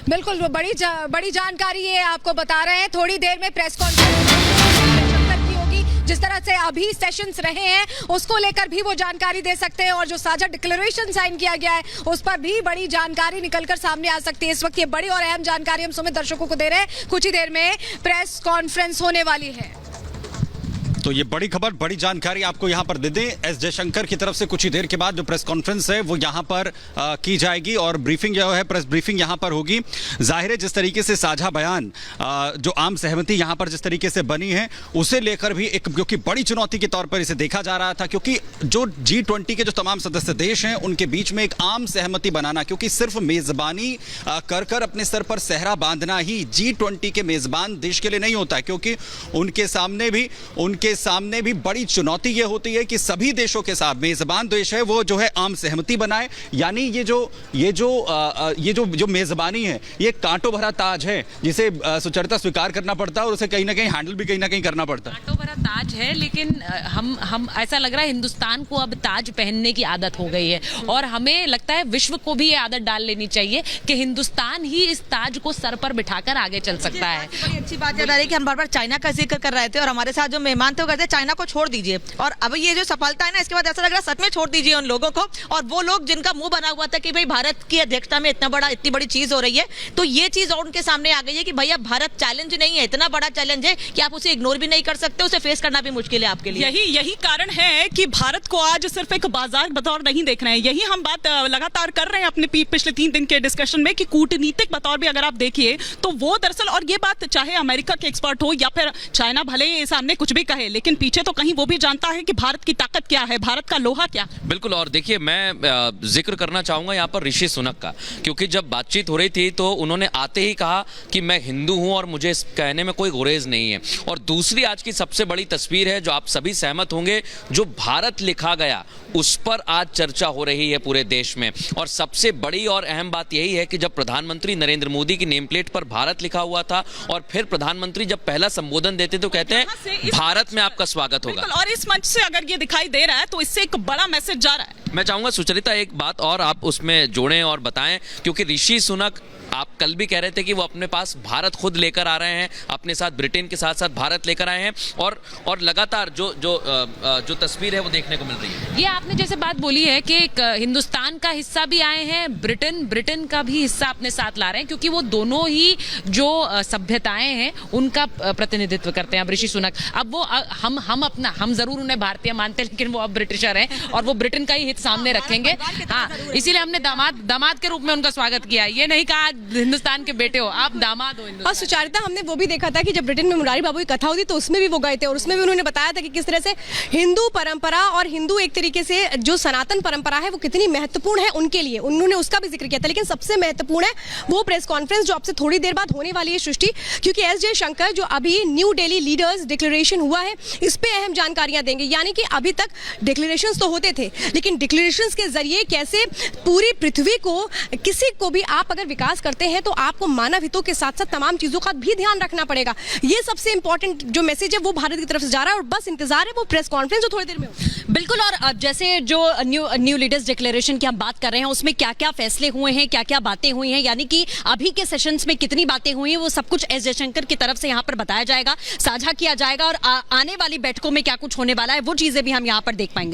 बिल्कुल बड़ी जानकारी ये आपको बता रहे हैं। थोड़ी देर में प्रेस कॉन्फ्रेंस की होगी। जिस तरह से अभी सेशंस रहे हैं उसको लेकर भी वो जानकारी दे सकते हैं, और जो साझा डिक्लेरेशन साइन किया गया है उस पर भी बड़ी जानकारी निकलकर सामने आ सकती है। इस वक्त ये बड़ी और अहम जानकारी हम सुमित दर्शकों को दे रहे हैं। कुछ ही देर में प्रेस कॉन्फ्रेंस होने वाली है। तो ये बड़ी खबर, बड़ी जानकारी आपको यहां पर दे दें। एस जयशंकर की तरफ से कुछ ही देर के बाद जो प्रेस कॉन्फ्रेंस है वो यहां पर की जाएगी और ब्रीफिंग जो है, प्रेस ब्रीफिंग यहां पर होगी। जाहिर है जिस तरीके से साझा बयान, जो आम सहमति यहां पर जिस तरीके से बनी है उसे लेकर भी एक क्योंकि बड़ी चुनौती के तौर पर इसे देखा जा रहा था, क्योंकि जो G20 के जो तमाम सदस्य देश हैं उनके बीच में एक आम सहमति बनाना, क्योंकि सिर्फ मेजबानी कर अपने सर पर सहरा बांधना ही G20 के मेजबान देश के लिए नहीं होता है, क्योंकि उनके सामने भी बड़ी चुनौती ये होती है कि सभी देशों के साथ मेजबान देश है वो जो है आम सहमति बनाए। यानी ये जो मेजबानी है ये कांटों भरा ताज है जिसे सुचरिता स्वीकार करना पड़ता है और उसे कहीं ना कहीं हैंडल भी कहीं ना कहीं करना पड़ता है। कांटों भरा ताज है, लेकिन हम ऐसा लग रहा है हिंदुस्तान को अब ताज पहनने की आदत हो गई है, और हमें लगता है विश्व को भी ये आदत डाल लेनी चाहिए कि हिंदुस्तान ही इस ताज को सर पर बिठाकर आगे चल सकता है। बड़ी अच्छी बात याद आ रही है कि हम बार बार चाइना का जिक्र कर रहे थे और हमारे साथ जो मेहमान थे वो कहते चाइना को छोड़ दीजिए, और अब ये जो सफलता है ना इसके बाद ऐसा लग रहा है सच में छोड़ दीजिए उन लोगों को। और वो लोग जिनका मुंह बना हुआ था कि भाई भारत की अध्यक्षता में इतनी बड़ी चीज हो रही है, तो ये चीज और उनके सामने आ गई है कि भैया भारत चैलेंज नहीं है, इतना बड़ा चैलेंज है कि आप उसे इग्नोर भी नहीं कर सकते, उसे फेस करना भी मुश्किल है आपके लिए। यही कारण है कि भारत को आज सिर्फ एक बाजार बतौर नहीं देखना है। यही हम बात लगातार कर रहे हैं अपने पिछले 3 दिन के डिस्कशन में कि कूटनीतिक बतौर भी अगर आप देखिए तो वो दरअसल, और ये बात चाहे अमेरिका के एक्सपर्ट हो या फिर चाइना भले सामने कुछ भी कहे, लेकिन पीछे तो कहीं वो भी जानता है कि भारत की ताकत क्या है, भारत का लोहा क्या। बिल्कुल। और देखिए मैं जिक्र करना चाहूंगा यहाँ पर ऋषि सुनक का, क्योंकि जब बातचीत हो रही थी तो उन्होंने आते ही कहा कि मैं हिंदू हूं और मुझे इस कहने में कोई गुरेज नहीं है। और दूसरी आज की सबसे बड़ी तस्वीर है जो आप सभी सहमत होंगे, जो भारत लिखा गया उस पर आज चर्चा हो रही है पूरे देश में। और सबसे बड़ी और अहम बात यही है कि जब प्रधानमंत्री नरेंद्र मोदी की नेम प्लेट पर भारत लिखा हुआ था और फिर प्रधानमंत्री जब पहला संबोधन देते तो कहते हैं भारत में आपका स्वागत होगा। और इस मंच से अगर ये दिखाई दे रहा है तो इससे एक बड़ा मैसेज जा रहा है। मैं चाहूंगा सुचरिता एक बात और आप उसमें जोड़ें और बताएं, क्योंकि ऋषि सुनक आप कल भी कह रहे थे कि वो अपने पास भारत खुद लेकर आ रहे हैं, अपने साथ ब्रिटेन के साथ साथ भारत लेकर आए हैं, और लगातार जो तस्वीर है वो देखने को मिल रही है। ये आपने जैसे बात बोली है कि हिंदुस्तान का हिस्सा भी आए हैं, ब्रिटेन का भी हिस्सा अपने साथ ला रहे हैं, क्योंकि वो दोनों ही जो सभ्यताएं हैं उनका प्रतिनिधित्व करते हैं। अब ऋषि सुनक, अब वो हम जरूर उन्हें भारतीय मानते हैं, लेकिन वो अब ब्रिटिशर हैं और वो ब्रिटेन का ही हित सामने रखेंगे। हाँ, इसीलिए हमने दामाद के रूप में उनका स्वागत किया। ये नहीं कहा हिंदुस्तान के बेटे हो, आप दामाद हो। और सुचारिता, हमने वो भी देखा था कि जब ब्रिटेन में मुरारी बाबू की कथा हुई तो उसमें भी वो गए थे और उसमें भी उन्होंने बताया था कि किस तरह से हिंदू परंपरा और हिंदू एक तरीके से जो सनातन परंपरा है वो कितनी महत्वपूर्ण है उनके लिए, उन्होंने उसका भी जिक्र किया था। लेकिन सबसे महत्वपूर्ण है वो प्रेस कॉन्फ्रेंस जो आपसे थोड़ी देर बाद होने वाली है सृष्टि, क्योंकि एस जयशंकर जो अभी न्यू दिल्ली लीडर्स डिक्लेरेशन हुआ है इस पे अहम जानकारियां देंगे। यानी कि अभी तक डिक्लेरेशंस तो होते थे, लेकिन डिक्लेरेशंस के जरिए कैसे पूरी पृथ्वी को, किसी को भी आप अगर विकास करते हैं तो आपको मानव हितों के साथ साथ तमाम चीजों का भी ध्यान रखना पड़ेगा। ये सबसे इंपॉर्टेंट जो मैसेज है वो भारत की तरफ से जा रहा है, और बस इंतजार है वो प्रेस कॉन्फ्रेंस जो थोड़ी देर में हो। बिल्कुल। और जैसे जो न्यू लीडर्स डिक्लेरेशन की हम बात कर रहे हैं उसमें क्या क्या फैसले हुए हैं, क्या क्या बातें हुई हैं, यानी कि अभी के सेशंस में कितनी बातें हुई हैं, वो सब कुछ एस जयशंकर की तरफ से यहाँ पर बताया जाएगा, साझा किया जाएगा, और आने वाली बैठकों में क्या कुछ होने वाला है वो चीजें भी हम यहाँ पर देख पाएंगे।